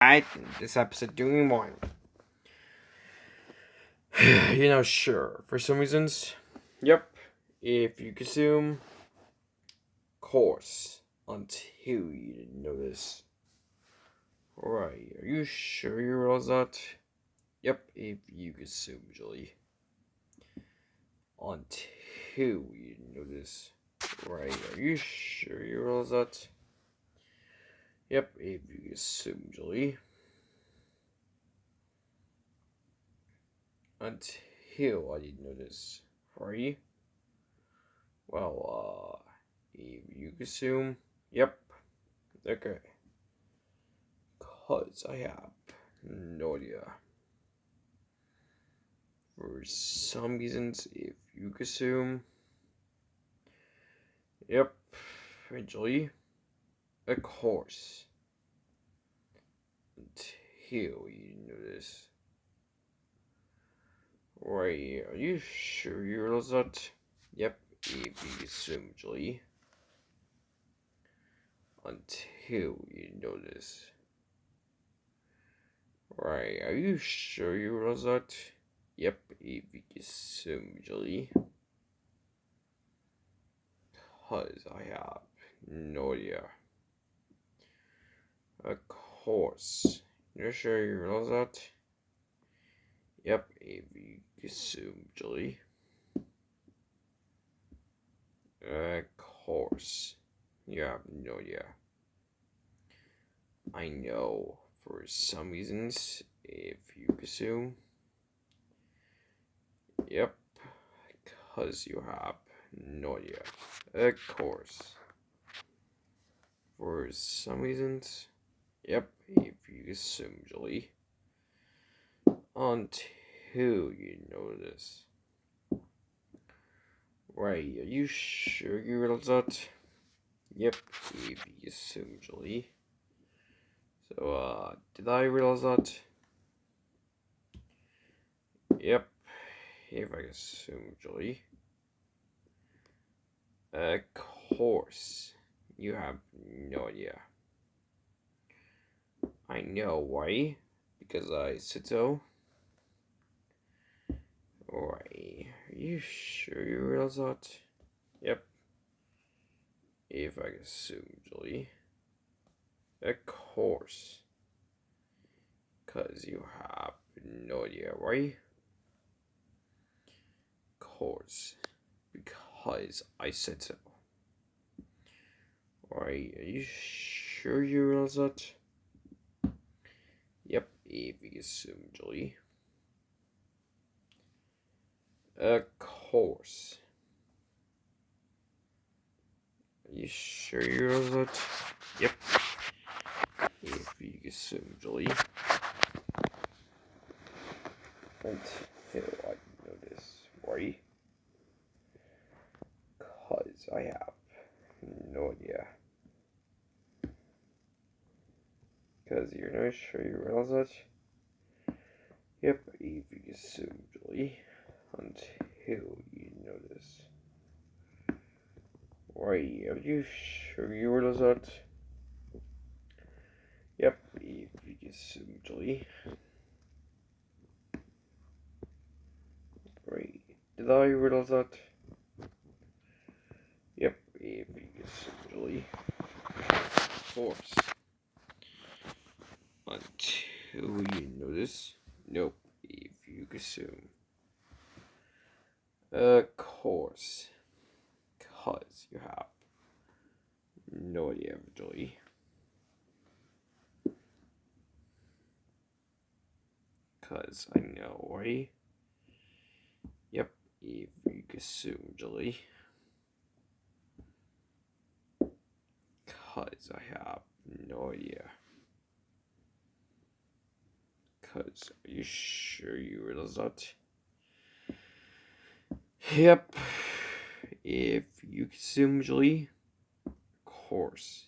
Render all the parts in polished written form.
I this episode doing one. Sure. For some reasons, yep. If you consume course until you didn't know this. Right, are you sure you realize that? Yep, if you consume usually. Until you didn't know this. Right, are you sure you realize that? Yep, if you consume usually. Until I didn't know this. Right? Well, if you consume. Yep. Okay. Cause I have no idea. For some reasons, if you consume. Yep. Eventually. Of course. Until you notice. Right, are you sure you realize that? Yep, if you consume eventually. Until you notice. Right, are you sure you realize that? Yep, if you consume usually. Cause I have no idea. Of course. You're sure you realize that? Yep, if you consume usually. Of course. You have no idea. I know for some reasons if you consume. Yep, because you have no idea. Of course. For some reasons. Yep, if you consume usually. Until you notice. Right, are you sure you realize that? Yep, if you consume usually. So, did I realize that? Yep, if I consume usually. Of course, you have no idea. I know why, because I said so. Alright, are you sure you realize that? Yep. If I consume usually. Of course. Because you have no idea why. Of course. Because I said so. Alright, are you sure you realize that? Yep, if you consume usually. Of course. Are you sure you realize that? Yep. If you consume usually. Until I notice why. Cause I have no idea. Cause you're not sure you realize that? Yep, if you consume usually. Until you notice. Why, are you sure you realize that? Yep, if you consume usually. Right, did I realize that? Yep, if you consume usually. Of course. Until you notice. Nope, if you consume. Of course. Cause you have no idea eventually. Cause I know, right? Yep, if you consume usually. Cause I have no idea. Cause are you sure you realize that? Yep. If you consume usually, of course.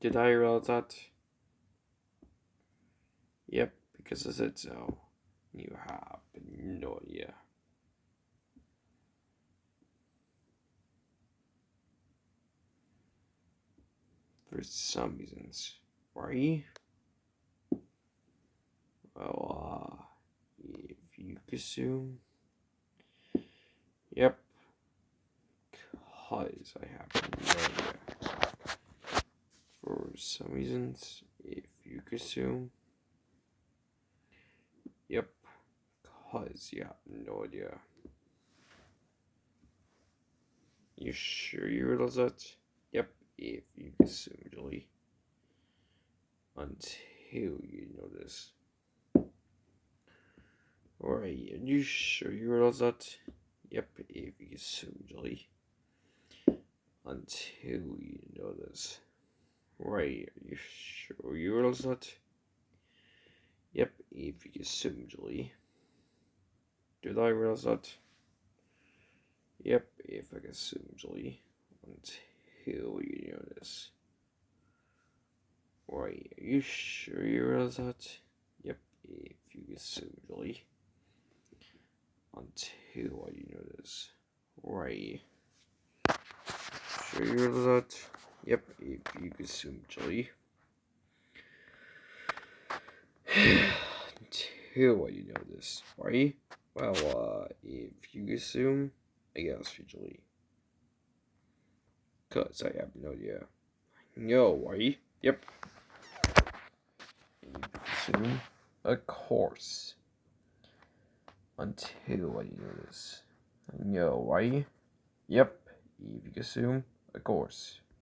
Did I realize that? Yep, because I said so. You have no idea. for some reasons. Why? Well, if you assume. Yep. Cause I have no idea. For some reasons, if you assume. Yep. Cause you have no idea. You sure you realize that? Yep, if you assume, Julie. Until you notice. Alright, are you sure you realize that? Yep, if you assume, Julie. Until you notice. Right, are you sure you realize that? Yep, if you assume, Julie. Did I realize that? Yep, if I assume, Julie. Until you notice. Right, are you sure you realize that? Yep, if you assume, Julie. Until you notice. Right. Sure you realize that? Yep, if you assume, Julie. Until you notice. Right? Well, if you assume, I guess, Julie. Cause I have no idea. No, right? Yep. Assume, of course. Until you notice. No, right? Yep. If you assume, of course.